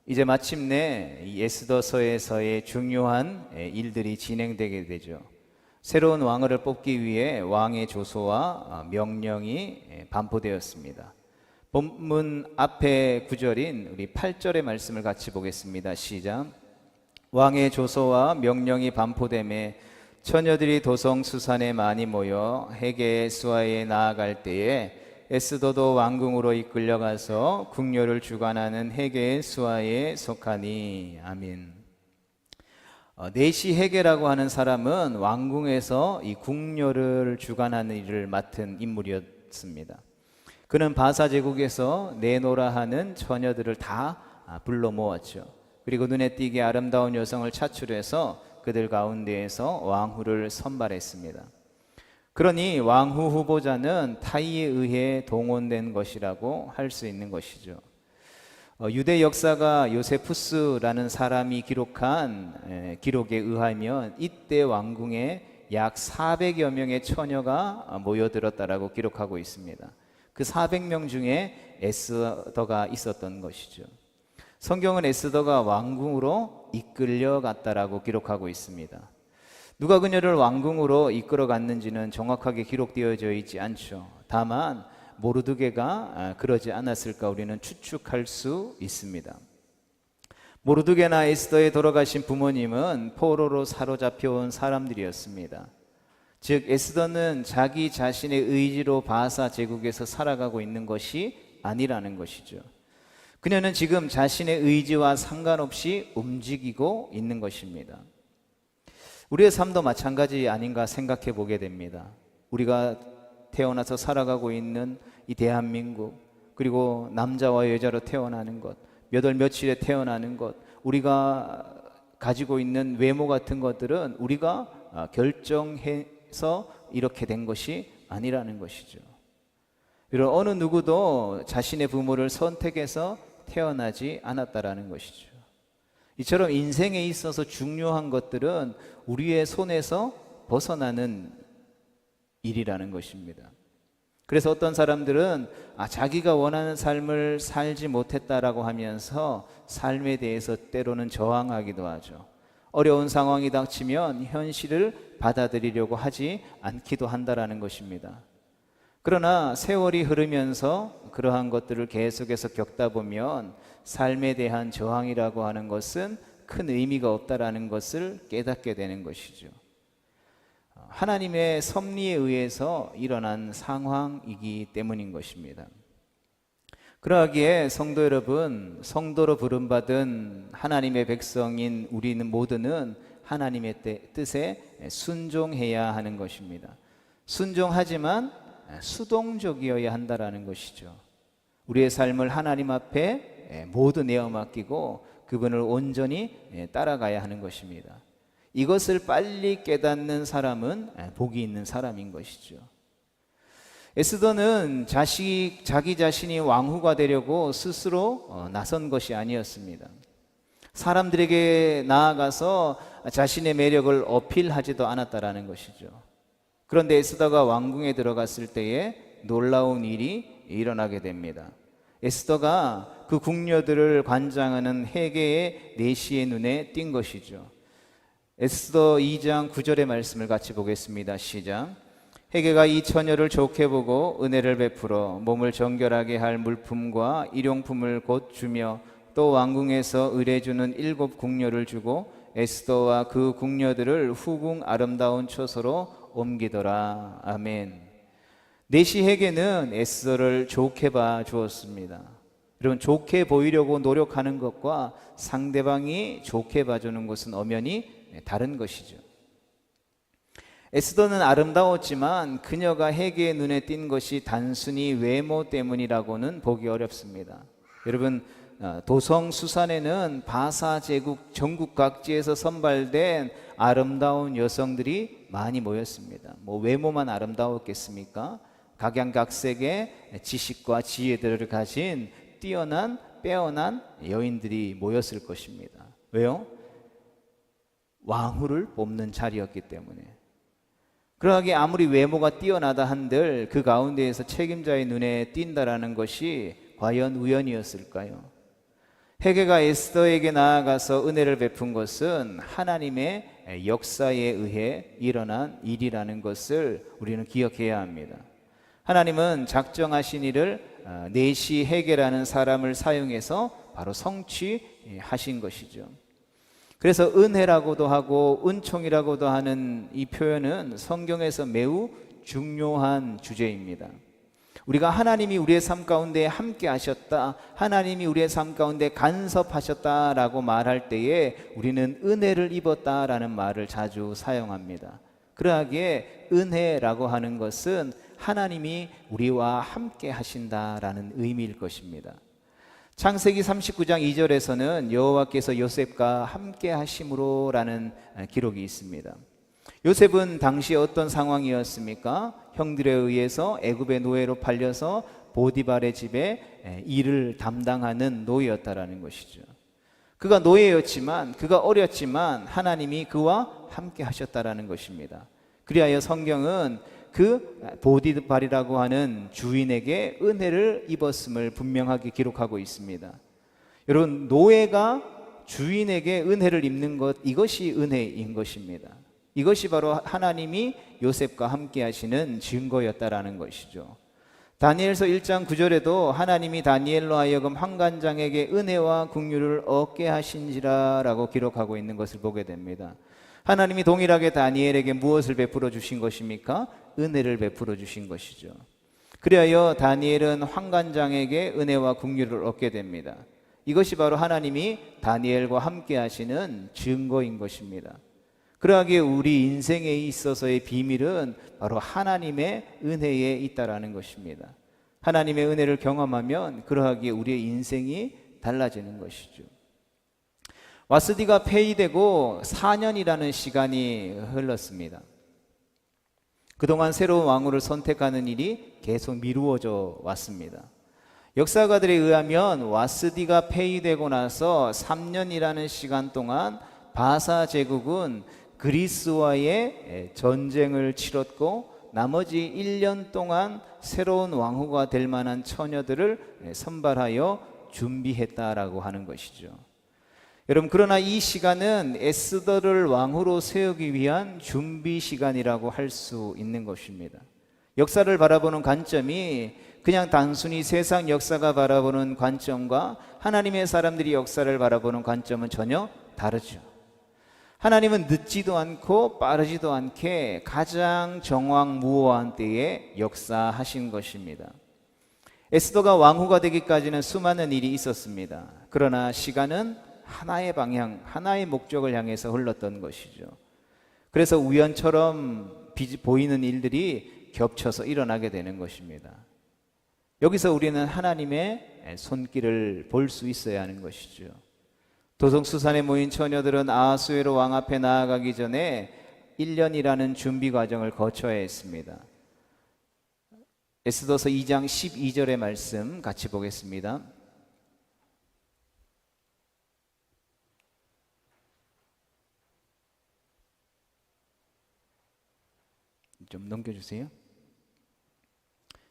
이제 마침내 이 에스더서에서의 중요한 일들이 진행되게 되죠. 새로운 왕을 뽑기 위해 왕의 조서와 명령이 반포되었습니다. 본문 앞에 구절인 우리 8절의 말씀을 같이 보겠습니다. 시작. 왕의 조서와 명령이 반포됨에 처녀들이 도성수산에 많이 모여 헤게 수하에 나아갈 때에 에스더도 왕궁으로 이끌려가서 궁녀를 주관하는 헤게 수하에 속하니. 아멘. 네시 헤게라고 하는 사람은 왕궁에서 이 궁녀를 주관하는 일을 맡은 인물이었습니다. 그는 바사 제국에서 내노라 하는 처녀들을 다 불러 모았죠. 그리고 눈에 띄게 아름다운 여성을 차출해서 그들 가운데에서 왕후를 선발했습니다. 그러니 왕후 후보자는 타이에 의해 동원된 것이라고 할 수 있는 것이죠. 유대 역사가 요세푸스라는 사람이 기록한 기록에 의하면 이때 왕궁에 약 400여 명의 처녀가 모여들었다라고 기록하고 있습니다. 그 400명 중에 에스더가 있었던 것이죠. 성경은 에스더가 왕궁으로 이끌려갔다라고 기록하고 있습니다. 누가 그녀를 왕궁으로 이끌어갔는지는 정확하게 기록되어져 있지 않죠. 다만 모르드게가 그러지 않았을까 우리는 추측할 수 있습니다. 모르드게나 에스더의 돌아가신 부모님은 포로로 사로잡혀온 사람들이었습니다. 즉 에스더는 자기 자신의 의지로 바사 제국에서 살아가고 있는 것이 아니라는 것이죠. 그녀는 지금 자신의 의지와 상관없이 움직이고 있는 것입니다. 우리의 삶도 마찬가지 아닌가 생각해 보게 됩니다. 우리가 태어나서 살아가고 있는 이 대한민국, 그리고 남자와 여자로 태어나는 것, 몇 월 며칠에 태어나는 것, 우리가 가지고 있는 외모 같은 것들은 우리가 결정해서 이렇게 된 것이 아니라는 것이죠. 이런 어느 누구도 자신의 부모를 선택해서 태어나지 않았다라는 것이죠. 이처럼 인생에 있어서 중요한 것들은 우리의 손에서 벗어나는 일이라는 것입니다. 그래서 어떤 사람들은 자기가 원하는 삶을 살지 못했다라고 하면서 삶에 대해서 때로는 저항하기도 하죠. 어려운 상황이 닥치면 현실을 받아들이려고 하지 않기도 한다라는 것입니다. 그러나 세월이 흐르면서 그러한 것들을 계속해서 겪다 보면 삶에 대한 저항이라고 하는 것은 큰 의미가 없다라는 것을 깨닫게 되는 것이죠. 하나님의 섭리에 의해서 일어난 상황이기 때문인 것입니다. 그러하기에 성도 여러분, 성도로 부름받은 하나님의 백성인 우리는 모두는 하나님의 뜻에 순종해야 하는 것입니다. 순종하지만 수동적이어야 한다라는 것이죠. 우리의 삶을 하나님 앞에 모두 내어 맡기고 그분을 온전히 따라가야 하는 것입니다. 이것을 빨리 깨닫는 사람은 복이 있는 사람인 것이죠. 에스더는 자기 자신이 왕후가 되려고 스스로 나선 것이 아니었습니다. 사람들에게 나아가서 자신의 매력을 어필하지도 않았다라는 것이죠. 그런데 에스더가 왕궁에 들어갔을 때에 놀라운 일이 일어나게 됩니다. 에스더가 그 궁녀들을 관장하는 헤게의 내시의 눈에 띈 것이죠. 에스더 2장 9절의 말씀을 같이 보겠습니다. 시작. 헤게가 이 처녀를 좋게 보고 은혜를 베풀어 몸을 정결하게 할 물품과 일용품을 곧 주며 또 왕궁에서 의뢰주는 7 궁녀를 주고 에스더와 그 궁녀들을 후궁 아름다운 처소로 옮기더라. 아멘. 내시 헤게는 에스더를 좋게 봐 주었습니다. 여러분, 좋게 보이려고 노력하는 것과 상대방이 좋게 봐주는 것은 엄연히 다른 것이죠. 에스더는 아름다웠지만 그녀가 헤게의 눈에 띈 것이 단순히 외모 때문이라고는 보기 어렵습니다. 여러분, 도성수산에는 바사 제국 전국 각지에서 선발된 아름다운 여성들이 많이 모였습니다. 외모만 아름다웠겠습니까? 각양각색의 지식과 지혜들을 가진 뛰어난 빼어난 여인들이 모였을 것입니다. 왜요? 왕후를 뽑는 자리였기 때문에. 그러하게 아무리 외모가 뛰어나다 한들 그 가운데에서 책임자의 눈에 띈다라는 것이 과연 우연이었을까요? 헤게가 에스더에게 나아가서 은혜를 베푼 것은 하나님의 역사에 의해 일어난 일이라는 것을 우리는 기억해야 합니다. 하나님은 작정하신 일을 내시 헤게라는 사람을 사용해서 바로 성취하신 것이죠. 그래서 은혜라고도 하고 은총이라고도 하는 이 표현은 성경에서 매우 중요한 주제입니다. 우리가 하나님이 우리의 삶 가운데 함께 하셨다, 하나님이 우리의 삶 가운데 간섭하셨다라고 말할 때에 우리는 은혜를 입었다라는 말을 자주 사용합니다. 그러하기에 은혜라고 하는 것은 하나님이 우리와 함께 하신다라는 의미일 것입니다. 창세기 39장 2절에서는 여호와께서 요셉과 함께 하심으로라는 기록이 있습니다. 요셉은 당시 어떤 상황이었습니까? 형들에 의해서 애굽의 노예로 팔려서 보디발의 집에 일을 담당하는 노예였다라는 것이죠. 그가 노예였지만, 그가 어렸지만 하나님이 그와 함께 하셨다라는 것입니다. 그리하여 성경은 그 보디발이라고 하는 주인에게 은혜를 입었음을 분명하게 기록하고 있습니다. 여러분, 노예가 주인에게 은혜를 입는 것, 이것이 은혜인 것입니다. 이것이 바로 하나님이 요셉과 함께 하시는 증거였다라는 것이죠. 다니엘서 1장 9절에도 하나님이 다니엘로 하여금 환관장에게 은혜와 긍휼을 얻게 하신지라 라고 기록하고 있는 것을 보게 됩니다. 하나님이 동일하게 다니엘에게 무엇을 베풀어 주신 것입니까? 은혜를 베풀어 주신 것이죠. 그리하여 다니엘은 환관장에게 은혜와 긍휼을 얻게 됩니다. 이것이 바로 하나님이 다니엘과 함께 하시는 증거인 것입니다. 그러하기에 우리 인생에 있어서의 비밀은 바로 하나님의 은혜에 있다라는 것입니다. 하나님의 은혜를 경험하면 그러하기에 우리의 인생이 달라지는 것이죠. 와스디가 폐위되고 4년이라는 시간이 흘렀습니다. 그동안 새로운 왕후를 선택하는 일이 계속 미루어져 왔습니다. 역사가들에 의하면 와스디가 폐위되고 나서 3년이라는 시간 동안 바사 제국은 그리스와의 전쟁을 치렀고 나머지 1년 동안 새로운 왕후가 될 만한 처녀들을 선발하여 준비했다라고 하는 것이죠. 여러분, 그러나 이 시간은 에스더를 왕후로 세우기 위한 준비 시간이라고 할 수 있는 것입니다. 역사를 바라보는 관점이 그냥 단순히 세상 역사가 바라보는 관점과 하나님의 사람들이 역사를 바라보는 관점은 전혀 다르죠. 하나님은 늦지도 않고 빠르지도 않게 가장 정확무오한 때에 역사하신 것입니다. 에스더가 왕후가 되기까지는 수많은 일이 있었습니다. 그러나 시간은 하나의 방향, 하나의 목적을 향해서 흘렀던 것이죠. 그래서 우연처럼 보이는 일들이 겹쳐서 일어나게 되는 것입니다. 여기서 우리는 하나님의 손길을 볼 수 있어야 하는 것이죠. 도성수산에 모인 처녀들은 아하수에로 왕 앞에 나아가기 전에 1년이라는 준비 과정을 거쳐야 했습니다. 에스더서 2장 12절의 말씀 같이 보겠습니다. 좀 넘겨주세요.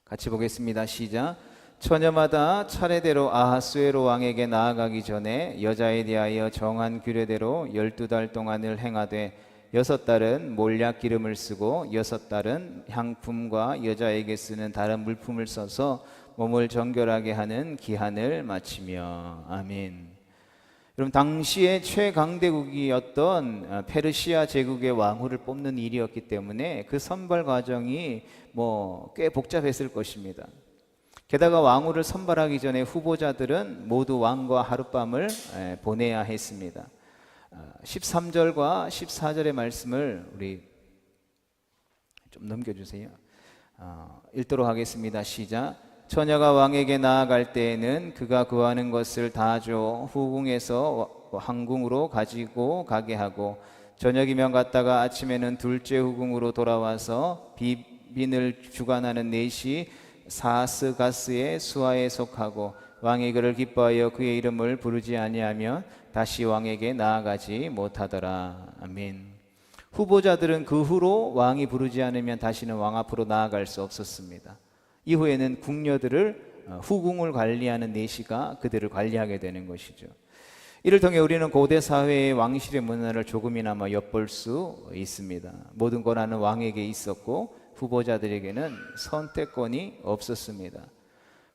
같이 보겠습니다. 시작. 처녀마다 차례대로 아하수에로 왕에게 나아가기 전에 여자에 대하여 정한 규례대로 12달 동안을 행하되 6달은 몰약 기름을 쓰고 6달은 향품과 여자에게 쓰는 다른 물품을 써서 몸을 정결하게 하는 기한을 마치며. 아멘. 여러분, 당시에 최강대국이었던 페르시아 제국의 왕후를 뽑는 일이었기 때문에 그 선발 과정이 꽤 복잡했을 것입니다. 게다가 왕후를 선발하기 전에 후보자들은 모두 왕과 하룻밤을 보내야 했습니다. 13절과 14절의 말씀을 우리 좀 넘겨주세요. 읽도록 하겠습니다. 시작. 처녀가 왕에게 나아갈 때에는 그가 구하는 것을 다 줘 후궁에서 황궁으로 가지고 가게 하고 저녁이면 갔다가 아침에는 둘째 후궁으로 돌아와서 비빈을 주관하는 넷이 사스가스의 수하에 속하고 왕이 그를 기뻐하여 그의 이름을 부르지 아니하면 다시 왕에게 나아가지 못하더라. 아멘. 후보자들은 그 후로 왕이 부르지 않으면 다시는 왕 앞으로 나아갈 수 없었습니다. 이후에는 궁녀들을 후궁을 관리하는 내시가 그들을 관리하게 되는 것이죠. 이를 통해 우리는 고대 사회의 왕실의 문화를 조금이나마 엿볼 수 있습니다. 모든 권한은 왕에게 있었고 후보자들에게는 선택권이 없었습니다.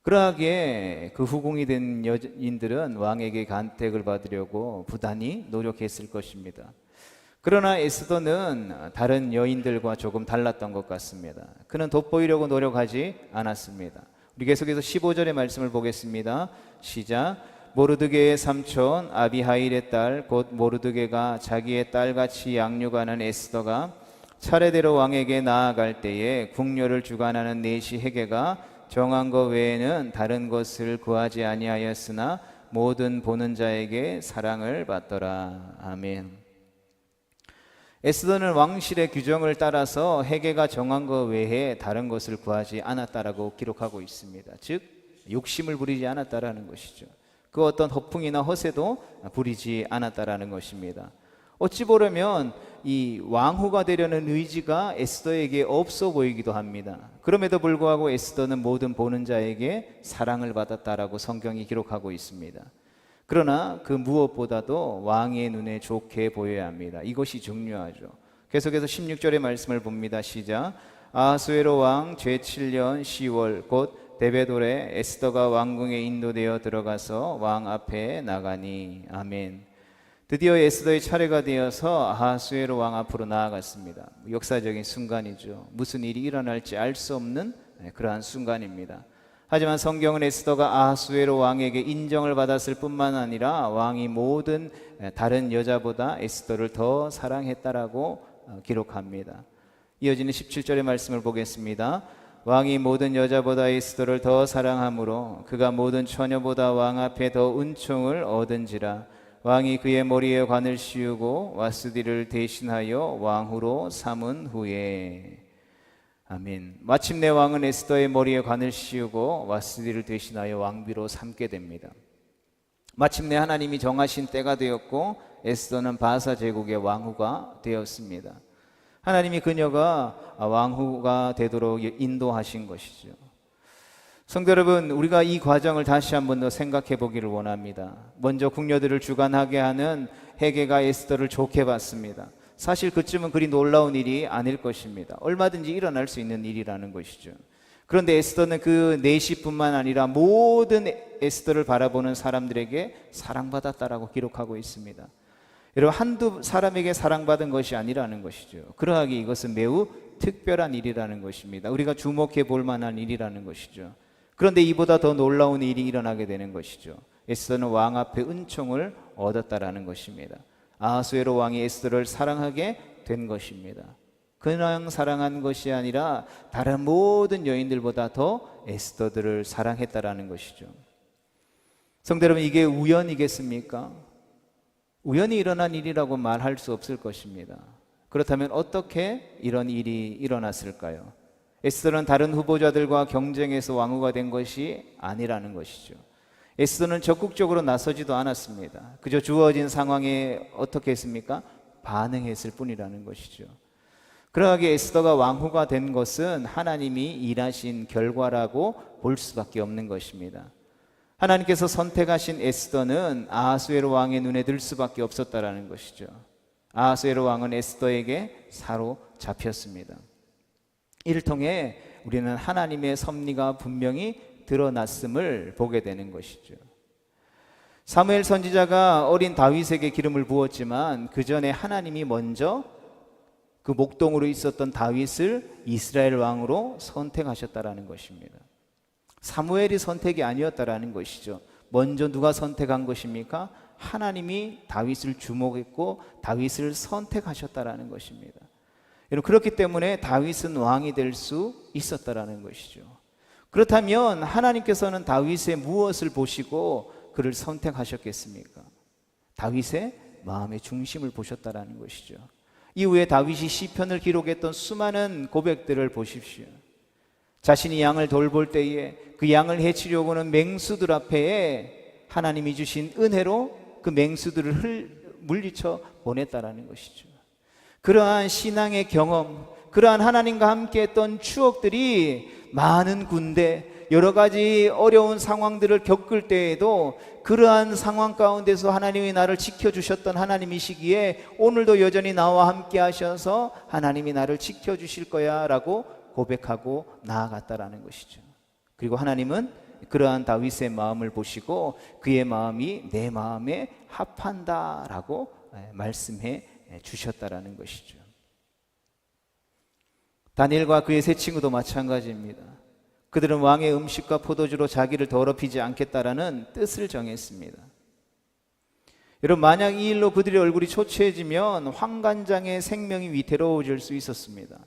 그러하기에 그 후궁이 된 여인들은 왕에게 간택을 받으려고 부단히 노력했을 것입니다. 그러나 에스더는 다른 여인들과 조금 달랐던 것 같습니다. 그는 돋보이려고 노력하지 않았습니다. 우리 계속해서 15절의 말씀을 보겠습니다. 시작. 모르드게의 삼촌 아비하일의 딸 곧 모르드게가 자기의 딸같이 양육하는 에스더가 차례대로 왕에게 나아갈 때에 궁녀를 주관하는 내시 헤게가 정한 것 외에는 다른 것을 구하지 아니하였으나 모든 보는 자에게 사랑을 받더라. 아멘. 에스더는 왕실의 규정을 따라서 헤게가 정한 것 외에 다른 것을 구하지 않았다라고 기록하고 있습니다. 즉 욕심을 부리지 않았다라는 것이죠. 그 어떤 허풍이나 허세도 부리지 않았다라는 것입니다. 어찌 보려면 이 왕후가 되려는 의지가 에스더에게 없어 보이기도 합니다. 그럼에도 불구하고 에스더는 모든 보는 자에게 사랑을 받았다라고 성경이 기록하고 있습니다. 그러나 그 무엇보다도 왕의 눈에 좋게 보여야 합니다. 이것이 중요하죠. 계속해서 16절의 말씀을 봅니다. 시작. 아하수에로 왕 제7년 10월 곧 데베돌에 에스더가 왕궁에 인도되어 들어가서 왕 앞에 나가니. 아멘. 드디어 에스더의 차례가 되어서 아하수에로 왕 앞으로 나아갔습니다. 역사적인 순간이죠. 무슨 일이 일어날지 알 수 없는 그러한 순간입니다. 하지만 성경은 에스더가 아하수에로 왕에게 인정을 받았을 뿐만 아니라 왕이 모든 다른 여자보다 에스더를 더 사랑했다라고 기록합니다. 이어지는 17절의 말씀을 보겠습니다. 왕이 모든 여자보다 에스더를 더 사랑하므로 그가 모든 처녀보다 왕 앞에 더 은총을 얻은지라. 왕이 그의 머리에 관을 씌우고 와스디를 대신하여 왕후로 삼은 후에. 아멘. 마침내 왕은 에스더의 머리에 관을 씌우고 와스디를 대신하여 왕비로 삼게 됩니다. 마침내 하나님이 정하신 때가 되었고 에스더는 바사 제국의 왕후가 되었습니다. 하나님이 그녀가 왕후가 되도록 인도하신 것이죠. 성도 여러분, 우리가 이 과정을 다시 한 번 더 생각해 보기를 원합니다. 먼저 궁녀들을 주관하게 하는 헤게가 에스더를 좋게 봤습니다. 사실 그쯤은 그리 놀라운 일이 아닐 것입니다. 얼마든지 일어날 수 있는 일이라는 것이죠. 그런데 에스더는 그 내시뿐만 아니라 모든 에스더를 바라보는 사람들에게 사랑받았다라고 기록하고 있습니다. 여러분, 한두 사람에게 사랑받은 것이 아니라는 것이죠. 그러하기 이것은 매우 특별한 일이라는 것입니다. 우리가 주목해 볼 만한 일이라는 것이죠. 그런데 이보다 더 놀라운 일이 일어나게 되는 것이죠. 에스더는 왕 앞에 은총을 얻었다라는 것입니다. 아하수에로 왕이 에스더를 사랑하게 된 것입니다. 그냥 사랑한 것이 아니라 다른 모든 여인들보다 더 에스더들을 사랑했다라는 것이죠. 성도 여러분, 이게 우연이겠습니까? 우연히 일어난 일이라고 말할 수 없을 것입니다. 그렇다면 어떻게 이런 일이 일어났을까요? 에스더는 다른 후보자들과 경쟁해서 왕후가 된 것이 아니라는 것이죠. 에스더는 적극적으로 나서지도 않았습니다. 그저 주어진 상황에 어떻게 했습니까? 반응했을 뿐이라는 것이죠. 그러하게 에스더가 왕후가 된 것은 하나님이 일하신 결과라고 볼 수밖에 없는 것입니다. 하나님께서 선택하신 에스더는 아하수에로 왕의 눈에 들 수밖에 없었다라는 것이죠. 아하수에로 왕은 에스더에게 사로잡혔습니다. 이를 통해 우리는 하나님의 섭리가 분명히 드러났음을 보게 되는 것이죠. 사무엘 선지자가 어린 다윗에게 기름을 부었지만 그 전에 하나님이 먼저 그 목동으로 있었던 다윗을 이스라엘 왕으로 선택하셨다라는 것입니다. 사무엘이 선택이 아니었다라는 것이죠. 먼저 누가 선택한 것입니까? 하나님이 다윗을 주목했고 다윗을 선택하셨다라는 것입니다. 여러분, 그렇기 때문에 다윗은 왕이 될 수 있었다라는 것이죠. 그렇다면 하나님께서는 다윗의 무엇을 보시고 그를 선택하셨겠습니까? 다윗의 마음의 중심을 보셨다라는 것이죠. 이후에 다윗이 시편을 기록했던 수많은 고백들을 보십시오. 자신이 양을 돌볼 때에 그 양을 해치려고는 맹수들 앞에 하나님이 주신 은혜로 그 맹수들을 물리쳐 보냈다라는 것이죠. 그러한 신앙의 경험, 그러한 하나님과 함께 했던 추억들이 많은 군대, 여러 가지 어려운 상황들을 겪을 때에도 그러한 상황 가운데서 하나님이 나를 지켜주셨던 하나님이시기에 오늘도 여전히 나와 함께 하셔서 하나님이 나를 지켜주실 거야 라고 고백하고 나아갔다라는 것이죠. 그리고 하나님은 그러한 다윗의 마음을 보시고 그의 마음이 내 마음에 합한다라고 말씀해 주셨다라는 것이죠. 다니엘과 그의 세 친구도 마찬가지입니다. 그들은 왕의 음식과 포도주로 자기를 더럽히지 않겠다라는 뜻을 정했습니다. 여러분, 만약 이 일로 그들의 얼굴이 초췌해지면 황관장의 생명이 위태로워질 수 있었습니다.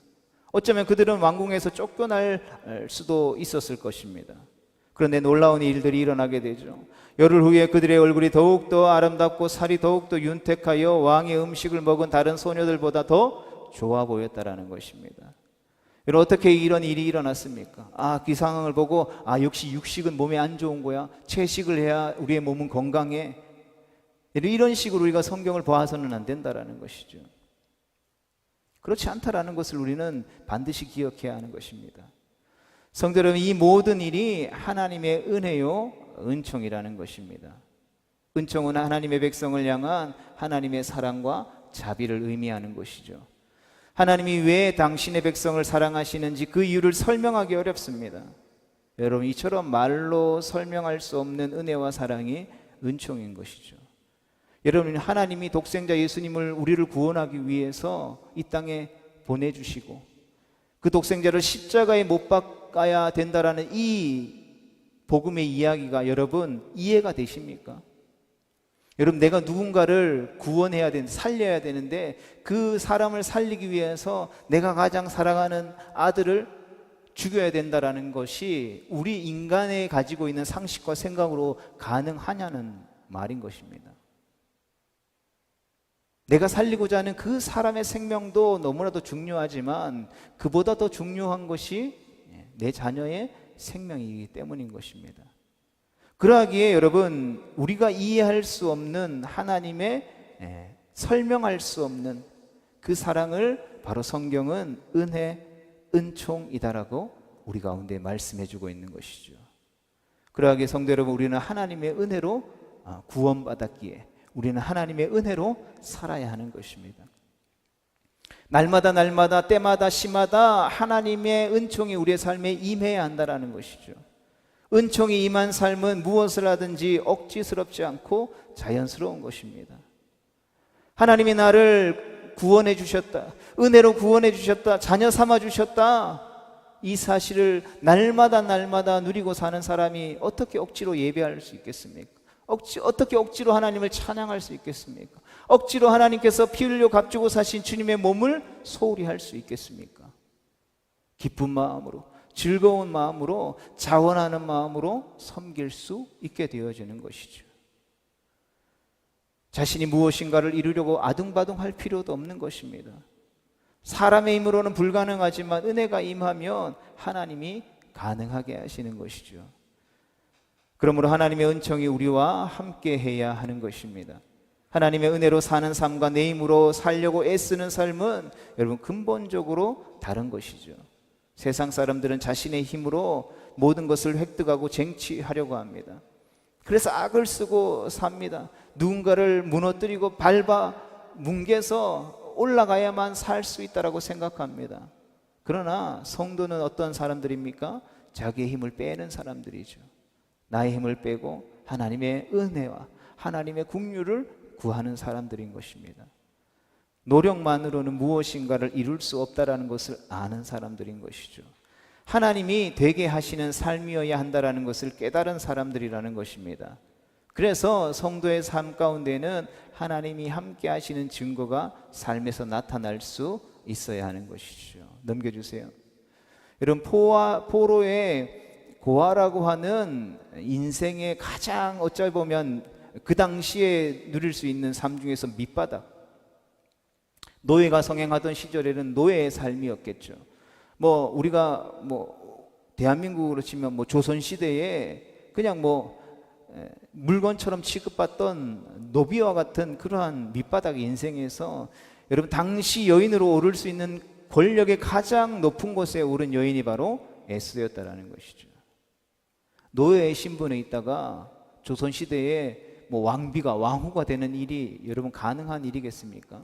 어쩌면 그들은 왕궁에서 쫓겨날 수도 있었을 것입니다. 그런데 놀라운 일들이 일어나게 되죠. 열흘 후에 그들의 얼굴이 더욱더 아름답고 살이 더욱더 윤택하여 왕의 음식을 먹은 다른 소녀들보다 더 좋아 보였다라는 것입니다. 여러분, 어떻게 이런 일이 일어났습니까? 그 상황을 보고 역시 육식은 몸에 안 좋은 거야. 채식을 해야 우리의 몸은 건강해. 이런 식으로 우리가 성경을 봐서는 안 된다라는 것이죠. 그렇지 않다라는 것을 우리는 반드시 기억해야 하는 것입니다. 성도 여러분, 이 모든 일이 하나님의 은혜요 은총이라는 것입니다. 은총은 하나님의 백성을 향한 하나님의 사랑과 자비를 의미하는 것이죠. 하나님이 왜 당신의 백성을 사랑하시는지 그 이유를 설명하기 어렵습니다. 여러분, 이처럼 말로 설명할 수 없는 은혜와 사랑이 은총인 것이죠. 여러분, 하나님이 독생자 예수님을 우리를 구원하기 위해서 이 땅에 보내주시고 그 독생자를 십자가에 못 박아야 된다라는 이 복음의 이야기가 여러분 이해가 되십니까? 여러분, 내가 누군가를 구원해야 되는데, 살려야 되는데 그 사람을 살리기 위해서 내가 가장 사랑하는 아들을 죽여야 된다라는 것이 우리 인간의 가지고 있는 상식과 생각으로 가능하냐는 말인 것입니다. 내가 살리고자 하는 그 사람의 생명도 너무나도 중요하지만 그보다 더 중요한 것이 내 자녀의 생명이기 때문인 것입니다. 그러하기에 여러분, 우리가 이해할 수 없는 하나님의 설명할 수 없는 그 사랑을 바로 성경은 은혜, 은총이다라고 우리 가운데 말씀해 주고 있는 것이죠. 그러하기에 성도 여러분, 우리는 하나님의 은혜로 구원받았기에 우리는 하나님의 은혜로 살아야 하는 것입니다. 날마다 날마다 때마다 시마다 하나님의 은총이 우리의 삶에 임해야 한다는 것이죠. 은총이 임한 삶은 무엇을 하든지 억지스럽지 않고 자연스러운 것입니다. 하나님이 나를 구원해 주셨다, 은혜로 구원해 주셨다, 자녀 삼아 주셨다, 이 사실을 날마다 날마다 누리고 사는 사람이 어떻게 억지로 예배할 수 있겠습니까? 어떻게 억지로 하나님을 찬양할 수 있겠습니까? 억지로 하나님께서 피 흘려 값주고 사신 주님의 몸을 소홀히 할 수 있겠습니까? 기쁜 마음으로, 즐거운 마음으로, 자원하는 마음으로 섬길 수 있게 되어지는 것이죠. 자신이 무엇인가를 이루려고 아둥바둥할 필요도 없는 것입니다. 사람의 힘으로는 불가능하지만 은혜가 임하면 하나님이 가능하게 하시는 것이죠. 그러므로 하나님의 은총이 우리와 함께 해야 하는 것입니다. 하나님의 은혜로 사는 삶과 내 힘으로 살려고 애쓰는 삶은 여러분 근본적으로 다른 것이죠. 세상 사람들은 자신의 힘으로 모든 것을 획득하고 쟁취하려고 합니다. 그래서 악을 쓰고 삽니다. 누군가를 무너뜨리고 밟아 뭉개서 올라가야만 살 수 있다라고 생각합니다. 그러나 성도는 어떤 사람들입니까? 자기의 힘을 빼는 사람들이죠. 나의 힘을 빼고 하나님의 은혜와 하나님의 긍휼을 구하는 사람들인 것입니다. 노력만으로는 무엇인가를 이룰 수 없다라는 것을 아는 사람들인 것이죠. 하나님이 되게 하시는 삶이어야 한다라는 것을 깨달은 사람들이라는 것입니다. 그래서 성도의 삶 가운데는 하나님이 함께 하시는 증거가 삶에서 나타날 수 있어야 하는 것이죠. 넘겨주세요. 여러분, 포로의 고아라고 하는 인생의 가장 어찌 보면 그 당시에 누릴 수 있는 삶 중에서 밑바닥, 노예가 성행하던 시절에는 노예의 삶이었겠죠. 우리가 대한민국으로 치면 조선 시대에 그냥 물건처럼 취급받던 노비와 같은 그러한 밑바닥 인생에서 여러분, 당시 여인으로 오를 수 있는 권력의 가장 높은 곳에 오른 여인이 바로 에스더였다라는 것이죠. 노예의 신분에 있다가 조선시대에 뭐 왕비가 왕후가 되는 일이 여러분 가능한 일이겠습니까?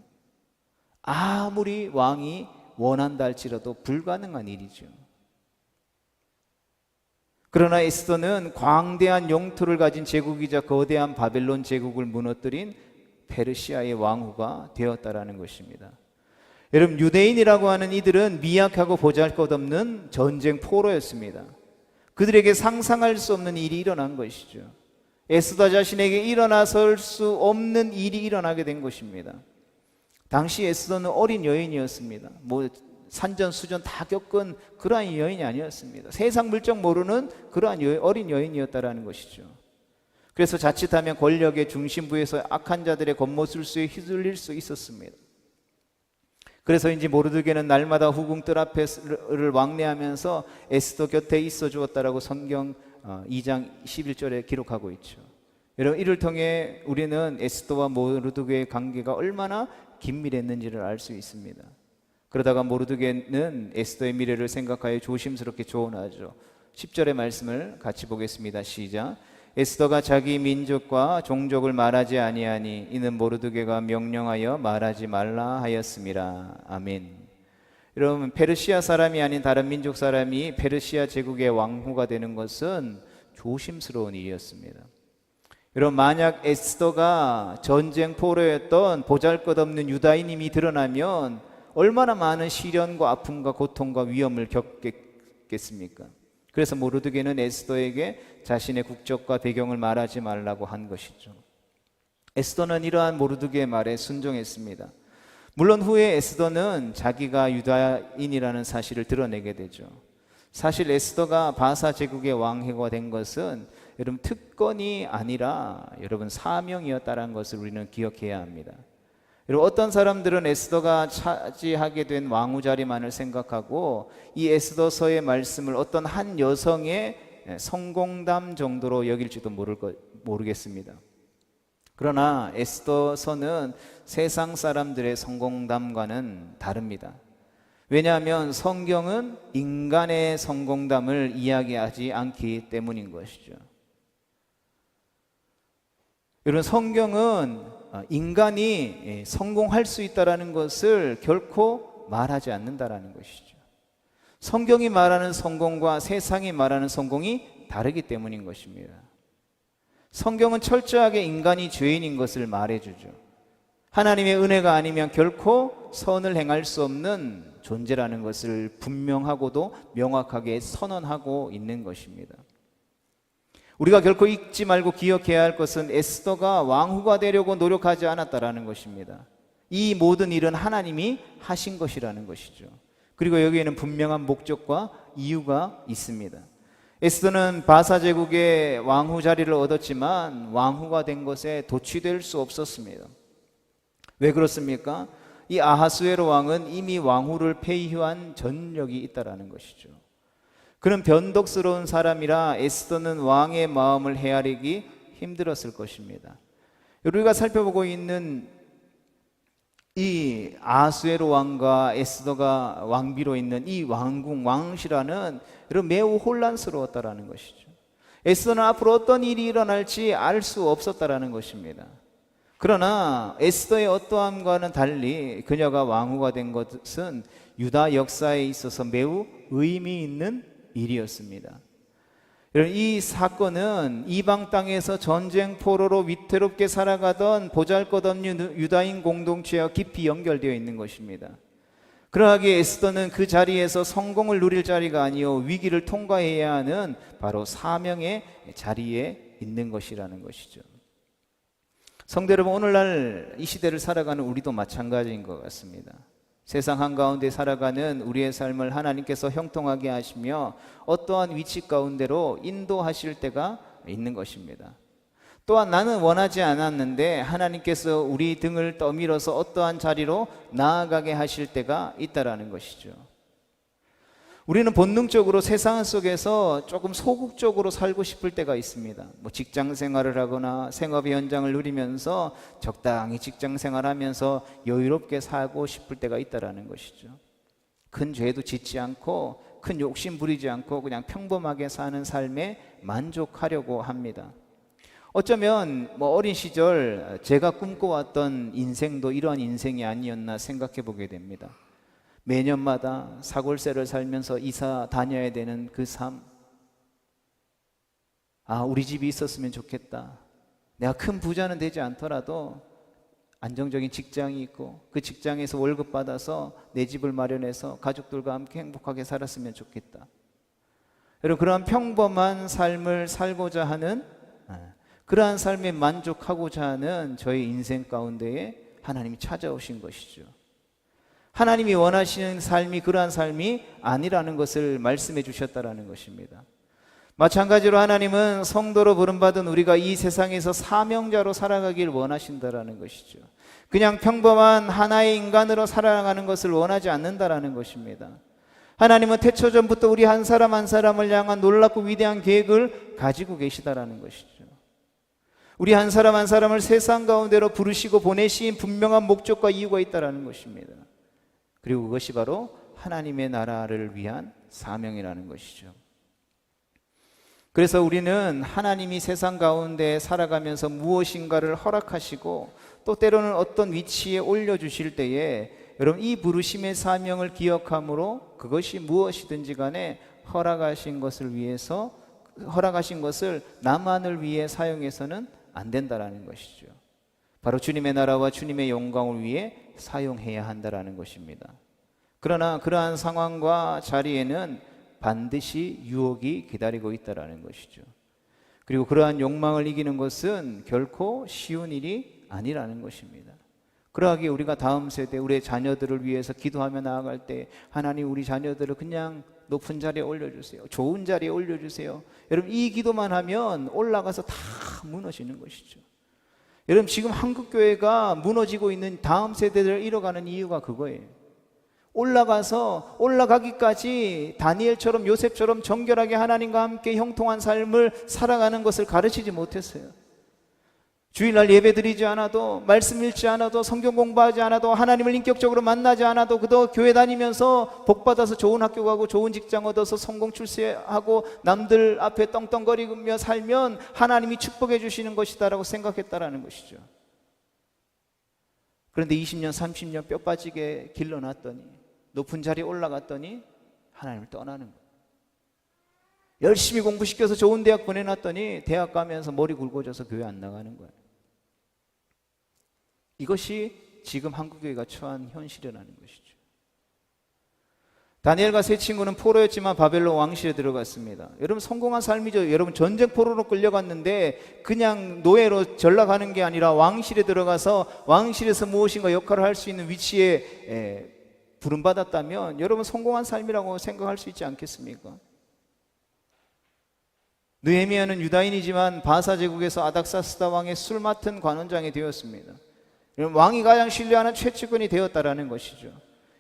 아무리 왕이 원한다 할지라도 불가능한 일이죠. 그러나 에스더는 광대한 영토를 가진 제국이자 거대한 바벨론 제국을 무너뜨린 페르시아의 왕후가 되었다라는 것입니다. 여러분, 유대인이라고 하는 이들은 미약하고 보잘것없는 전쟁 포로였습니다. 그들에게 상상할 수 없는 일이 일어난 것이죠. 에스더 자신에게 일어나설 수 없는 일이 일어나게 된 것입니다. 당시 에스더는 어린 여인이었습니다. 뭐 산전수전 다 겪은 그러한 여인이 아니었습니다. 세상 물정 모르는 그러한 어린 여인이었다라는 것이죠. 그래서 자칫하면 권력의 중심부에서 악한 자들의 겉모술수에 휘둘릴 수 있었습니다. 그래서인지 모르드게는 날마다 후궁 뜰 앞에를 왕래하면서 에스더 곁에 있어 주었다라고 성경 2장 11절에 기록하고 있죠. 여러분, 이를 통해 우리는 에스더와 모르드게의 관계가 얼마나 긴밀했는지를 알 수 있습니다. 그러다가 모르드게는 에스더의 미래를 생각하여 조심스럽게 조언하죠. 10절의 말씀을 같이 보겠습니다. 시작. 에스더가 자기 민족과 종족을 말하지 아니하니 이는 모르드게가 명령하여 말하지 말라 하였음이라. 아멘. 여러분, 페르시아 사람이 아닌 다른 민족 사람이 페르시아 제국의 왕후가 되는 것은 조심스러운 일이었습니다. 여러분, 만약 에스더가 전쟁 포로였던 보잘것없는 유다인임이 드러나면 얼마나 많은 시련과 아픔과 고통과 위험을 겪겠습니까? 그래서 모르드게는 에스더에게 자신의 국적과 배경을 말하지 말라고 한 것이죠. 에스더는 이러한 모르드게의 말에 순종했습니다. 물론 후에 에스더는 자기가 유다인이라는 사실을 드러내게 되죠. 사실 에스더가 바사 제국의 왕후가 된 것은 여러분 특권이 아니라 여러분 사명이었다는 것을 우리는 기억해야 합니다. 여러분, 어떤 사람들은 에스더가 차지하게 된 왕후 자리만을 생각하고 이 에스더서의 말씀을 어떤 한 여성의 성공담 정도로 여길지도 모르겠습니다. 그러나 에스더서는 세상 사람들의 성공담과는 다릅니다. 왜냐하면 성경은 인간의 성공담을 이야기하지 않기 때문인 것이죠. 여러분, 성경은 인간이 성공할 수 있다는 것을 결코 말하지 않는다는 것이죠. 성경이 말하는 성공과 세상이 말하는 성공이 다르기 때문인 것입니다. 성경은 철저하게 인간이 죄인인 것을 말해주죠. 하나님의 은혜가 아니면 결코 선을 행할 수 없는 존재라는 것을 분명하고도 명확하게 선언하고 있는 것입니다. 우리가 결코 잊지 말고 기억해야 할 것은 에스더가 왕후가 되려고 노력하지 않았다라는 것입니다. 이 모든 일은 하나님이 하신 것이라는 것이죠. 그리고 여기에는 분명한 목적과 이유가 있습니다. 에스더는 바사 제국의 왕후 자리를 얻었지만 왕후가 된 것에 도취될 수 없었습니다. 왜 그렇습니까? 이 아하수에로 왕은 이미 왕후를 폐위한 전력이 있다라는 것이죠. 그는 변덕스러운 사람이라 에스더는 왕의 마음을 헤아리기 힘들었을 것입니다. 우리가 살펴보고 있는 이 아하수에로 왕과 에스더가 왕비로 있는 이 왕궁 왕실화는 매우 혼란스러웠다라는 것이죠. 에스더는 앞으로 어떤 일이 일어날지 알 수 없었다라는 것입니다. 그러나 에스더의 어떠함과는 달리 그녀가 왕후가 된 것은 유다 역사에 있어서 매우 의미 있는 일이었습니다. 이 사건은 이방 땅에서 전쟁 포로로 위태롭게 살아가던 보잘것없는 유다인 공동체와 깊이 연결되어 있는 것입니다. 그러하기에 에스더는 그 자리에서 성공을 누릴 자리가 아니요 위기를 통과해야 하는 바로 사명의 자리에 있는 것이라는 것이죠. 성도 여러분, 오늘날 이 시대를 살아가는 우리도 마찬가지인 것 같습니다. 세상 한가운데 살아가는 우리의 삶을 하나님께서 형통하게 하시며 어떠한 위치 가운데로 인도하실 때가 있는 것입니다. 또한 나는 원하지 않았는데 하나님께서 우리 등을 떠밀어서 어떠한 자리로 나아가게 하실 때가 있다라는 것이죠. 우리는 본능적으로 세상 속에서 조금 소극적으로 살고 싶을 때가 있습니다. 직장 생활을 하거나 생업의 현장을 누리면서 적당히 직장 생활하면서 여유롭게 살고 싶을 때가 있다라는 것이죠. 큰 죄도 짓지 않고 큰 욕심 부리지 않고 그냥 평범하게 사는 삶에 만족하려고 합니다. 어쩌면 어린 시절 제가 꿈꿔왔던 인생도 이러한 인생이 아니었나 생각해 보게 됩니다. 매년마다 사골세를 살면서 이사 다녀야 되는 그 삶. 우리 집이 있었으면 좋겠다. 내가 큰 부자는 되지 않더라도 안정적인 직장이 있고 그 직장에서 월급 받아서 내 집을 마련해서 가족들과 함께 행복하게 살았으면 좋겠다. 여러분, 그러한 평범한 삶을 살고자 하는, 그러한 삶에 만족하고자 하는 저희 인생 가운데에 하나님이 찾아오신 것이죠. 하나님이 원하시는 삶이 그러한 삶이 아니라는 것을 말씀해 주셨다라는 것입니다. 마찬가지로 하나님은 성도로 부름받은 우리가 이 세상에서 사명자로 살아가길 원하신다라는 것이죠. 그냥 평범한 하나의 인간으로 살아가는 것을 원하지 않는다라는 것입니다. 하나님은 태초전부터 우리 한 사람 한 사람을 향한 놀랍고 위대한 계획을 가지고 계시다라는 것이죠. 우리 한 사람 한 사람을 세상 가운데로 부르시고 보내신 분명한 목적과 이유가 있다라는 것입니다. 그리고 그것이 바로 하나님의 나라를 위한 사명이라는 것이죠. 그래서 우리는 하나님이 세상 가운데 살아가면서 무엇인가를 허락하시고 또 때로는 어떤 위치에 올려주실 때에 여러분, 이 부르심의 사명을 기억함으로 그것이 무엇이든지 간에 허락하신 것을 나만을 위해 사용해서는 안 된다라는 것이죠. 바로 주님의 나라와 주님의 영광을 위해 사용해야 한다라는 것입니다. 그러나 그러한 상황과 자리에는 반드시 유혹이 기다리고 있다라는 것이죠. 그리고 그러한 욕망을 이기는 것은 결코 쉬운 일이 아니라는 것입니다. 그러하기에 우리가 다음 세대 우리의 자녀들을 위해서 기도하며 나아갈 때 하나님, 우리 자녀들을 그냥 높은 자리에 올려주세요. 좋은 자리에 올려주세요. 여러분, 이 기도만 하면 올라가서 다 무너지는 것이죠. 여러분, 지금 한국교회가 무너지고 있는 다음 세대들을 잃어가는 이유가 그거예요. 올라가기까지 다니엘처럼 요셉처럼 정결하게 하나님과 함께 형통한 삶을 살아가는 것을 가르치지 못했어요. 주일날 예배 드리지 않아도, 말씀 읽지 않아도, 성경 공부하지 않아도, 하나님을 인격적으로 만나지 않아도 그도 교회 다니면서 복받아서 좋은 학교 가고 좋은 직장 얻어서 성공 출세하고 남들 앞에 떵떵거리며 살면 하나님이 축복해 주시는 것이다라고 생각했다라는 것이죠. 그런데 20년 30년 뼈 빠지게 길러놨더니, 높은 자리에 올라갔더니 하나님을 떠나는 거예요. 열심히 공부시켜서 좋은 대학 보내놨더니 대학 가면서 머리 굵어져서 교회 안 나가는 거예요. 이것이 지금 한국교회가 처한 현실이라는 것이죠. 다니엘과 세 친구는 포로였지만 바벨론 왕실에 들어갔습니다. 여러분, 성공한 삶이죠. 여러분, 전쟁 포로로 끌려갔는데 그냥 노예로 전락하는 게 아니라 왕실에 들어가서 왕실에서 무엇인가 역할을 할 수 있는 위치에 부름받았다면 여러분, 성공한 삶이라고 생각할 수 있지 않겠습니까? 느헤미야는 유다인이지만 바사 제국에서 아닥사스다 왕의 술 맡은 관원장이 되었습니다. 왕이 가장 신뢰하는 최측근이 되었다라는 것이죠.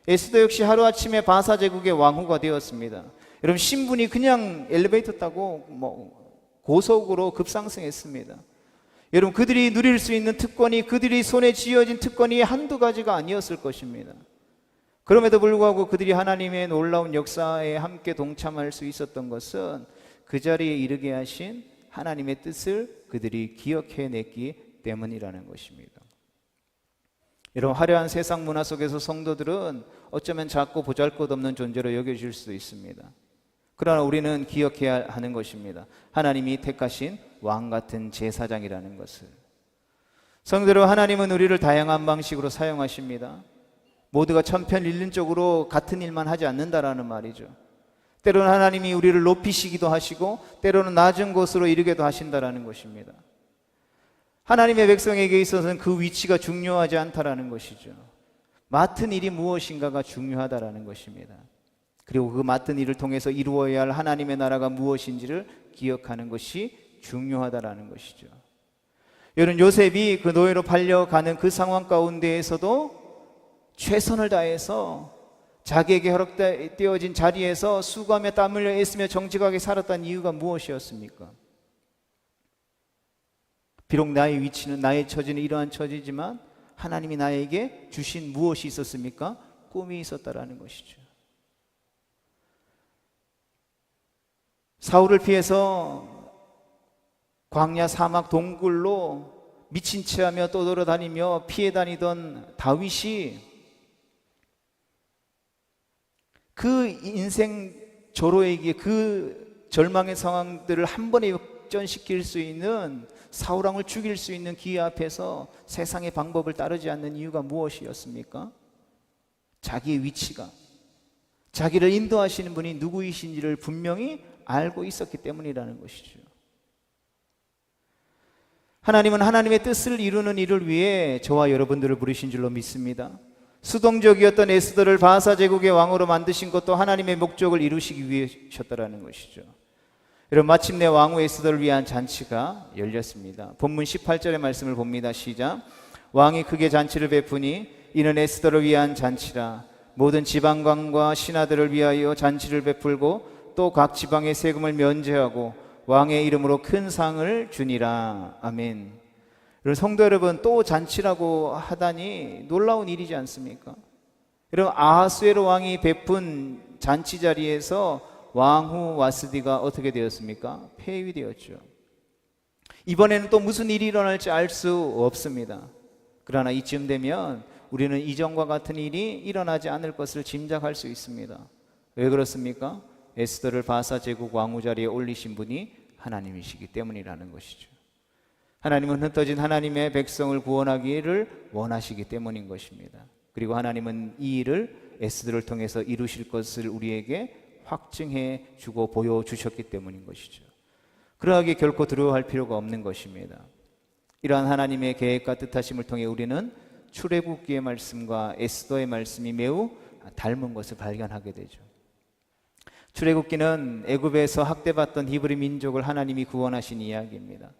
에스더 역시 하루아침에 바사 제국의 왕후가 되었습니다. 여러분, 신분이 그냥 엘리베이터 타고 고속으로 급상승했습니다. 여러분, 그들이 누릴 수 있는 특권이, 그들이 손에 쥐어진 특권이 한두 가지가 아니었을 것입니다. 그럼에도 불구하고 그들이 하나님의 놀라운 역사에 함께 동참할 수 있었던 것은 그 자리에 이르게 하신 하나님의 뜻을 그들이 기억해냈기 때문이라는 것입니다. 여러분, 화려한 세상 문화 속에서 성도들은 어쩌면 작고 보잘것없는 존재로 여겨질 수도 있습니다. 그러나 우리는 기억해야 하는 것입니다. 하나님이 택하신 왕 같은 제사장이라는 것을. 성도로, 하나님은 우리를 다양한 방식으로 사용하십니다. 모두가 천편일률적으로 같은 일만 하지 않는다라는 말이죠. 때로는 하나님이 우리를 높이시기도 하시고 때로는 낮은 곳으로 이르게도 하신다라는 것입니다. 하나님의 백성에게 있어서는 그 위치가 중요하지 않다라는 것이죠. 맡은 일이 무엇인가가 중요하다라는 것입니다. 그리고 그 맡은 일을 통해서 이루어야 할 하나님의 나라가 무엇인지를 기억하는 것이 중요하다라는 것이죠. 여러분, 요셉이 그 노예로 팔려가는 그 상황 가운데에서도 최선을 다해서 자기에게 허락되어진 자리에서 수고하며 땀 흘려 애쓰며 정직하게 살았다는 이유가 무엇이었습니까? 비록 나의 위치는, 나의 처지는 이러한 처지지만 하나님이 나에게 주신 무엇이 있었습니까? 꿈이 있었다라는 것이죠. 사울을 피해서 광야 사막 동굴로 미친 체하며 떠돌아다니며 피해 다니던 다윗이 그 인생 조로에게 그 절망의 상황들을 한 번에 역전시킬 수 있는 사울왕을 죽일 수 있는 기회 앞에서 세상의 방법을 따르지 않는 이유가 무엇이었습니까? 자기의 위치가, 자기를 인도하시는 분이 누구이신지를 분명히 알고 있었기 때문이라는 것이죠. 하나님은 하나님의 뜻을 이루는 일을 위해 저와 여러분들을 부르신 줄로 믿습니다. 수동적이었던 에스더를 바사 제국의 왕으로 만드신 것도 하나님의 목적을 이루시기 위해셨다라는 것이죠. 여러분, 마침내 왕후 에스더를 위한 잔치가 열렸습니다. 본문 18절의 말씀을 봅니다. 시작. 왕이 크게 잔치를 베푸니 이는 에스더를 위한 잔치라. 모든 지방관과 신하들을 위하여 잔치를 베풀고 또 각 지방의 세금을 면제하고 왕의 이름으로 큰 상을 주니라. 아멘. 성도 여러분, 또 잔치라고 하다니 놀라운 일이지 않습니까? 여러분, 아하수에로 왕이 베푼 잔치 자리에서 왕후 와스디가 어떻게 되었습니까? 폐위되었죠. 이번에는 또 무슨 일이 일어날지 알 수 없습니다. 그러나 이쯤 되면 우리는 이전과 같은 일이 일어나지 않을 것을 짐작할 수 있습니다. 왜 그렇습니까? 에스더를 바사 제국 왕후 자리에 올리신 분이 하나님이시기 때문이라는 것이죠. 하나님은 흩어진 하나님의 백성을 구원하기를 원하시기 때문인 것입니다. 그리고 하나님은 이 일을 에스더를 통해서 이루실 것을 우리에게 확증해 주고 보여주셨기 때문인 것이죠. 그러하기에 결코 두려워할 필요가 없는 것입니다. 이러한 하나님의 계획과 뜻하심을 통해 우리는 출애굽기의 말씀과 에스더의 말씀이 매우 닮은 것을 발견하게 되죠. 출애굽기는 애굽에서 학대받던 히브리 민족을 하나님이 구원하신 이야기입니다.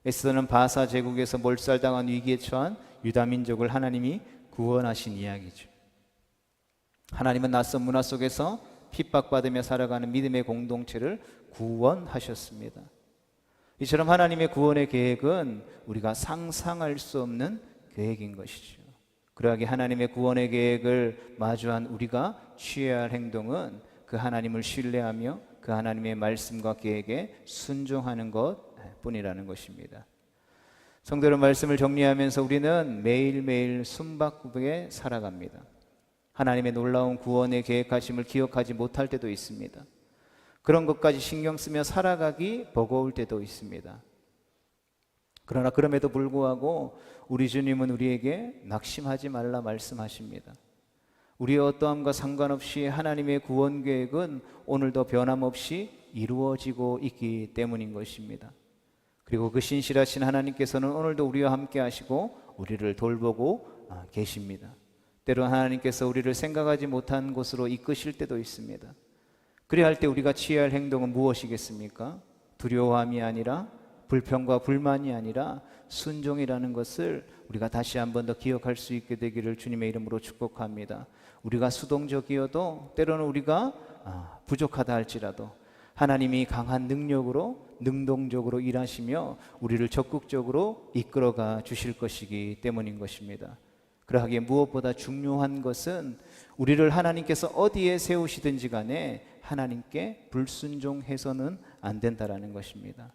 에스더는 바사 제국에서 몰살당한 위기에 처한 유다 민족을 하나님이 구원하신 이야기죠. 하나님은 낯선 문화 속에서 핍박받으며 살아가는 믿음의 공동체를 구원하셨습니다. 이처럼 하나님의 구원의 계획은 우리가 상상할 수 없는 계획인 것이죠. 그러하기에 하나님의 구원의 계획을 마주한 우리가 취해야 할 행동은 그 하나님을 신뢰하며 그 하나님의 말씀과 계획에 순종하는 것 뿐이라는 것입니다. 성도들, 말씀을 정리하면서 우리는 매일매일 숨바꾸게 살아갑니다. 하나님의 놀라운 구원의 계획하심을 기억하지 못할 때도 있습니다. 그런 것까지 신경 쓰며 살아가기 버거울 때도 있습니다. 그러나 그럼에도 불구하고 우리 주님은 우리에게 낙심하지 말라 말씀하십니다. 우리의 어떠함과 상관없이 하나님의 구원 계획은 오늘도 변함없이 이루어지고 있기 때문인 것입니다. 그리고 그 신실하신 하나님께서는 오늘도 우리와 함께 하시고 우리를 돌보고 계십니다. 때로 하나님께서 우리를 생각하지 못한 곳으로 이끄실 때도 있습니다. 그래야 할 때 우리가 취해야 할 행동은 무엇이겠습니까? 두려워함이 아니라, 불평과 불만이 아니라 순종이라는 것을 우리가 다시 한 번 더 기억할 수 있게 되기를 주님의 이름으로 축복합니다. 우리가 수동적이어도 때로는 우리가 부족하다 할지라도 하나님이 강한 능력으로 능동적으로 일하시며 우리를 적극적으로 이끌어가 주실 것이기 때문인 것입니다. 그러하기에 무엇보다 중요한 것은 우리를 하나님께서 어디에 세우시든지 간에 하나님께 불순종해서는 안 된다라는 것입니다.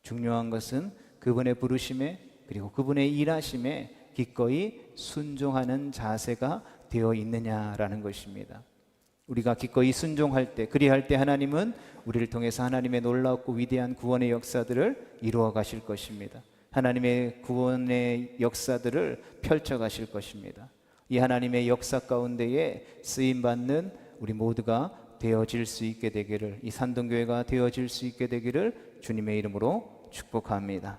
중요한 것은 그분의 부르심에 그리고 그분의 일하심에 기꺼이 순종하는 자세가 되어 있느냐라는 것입니다. 우리가 기꺼이 순종할 때, 그리할 때 하나님은 우리를 통해서 하나님의 놀랍고 위대한 구원의 역사들을 이루어 가실 것입니다. 하나님의 구원의 역사들을 펼쳐 가실 것입니다. 이 하나님의 역사 가운데에 쓰임받는 우리 모두가 되어질 수 있게 되기를, 이 산동교회가 되어질 수 있게 되기를 주님의 이름으로 축복합니다.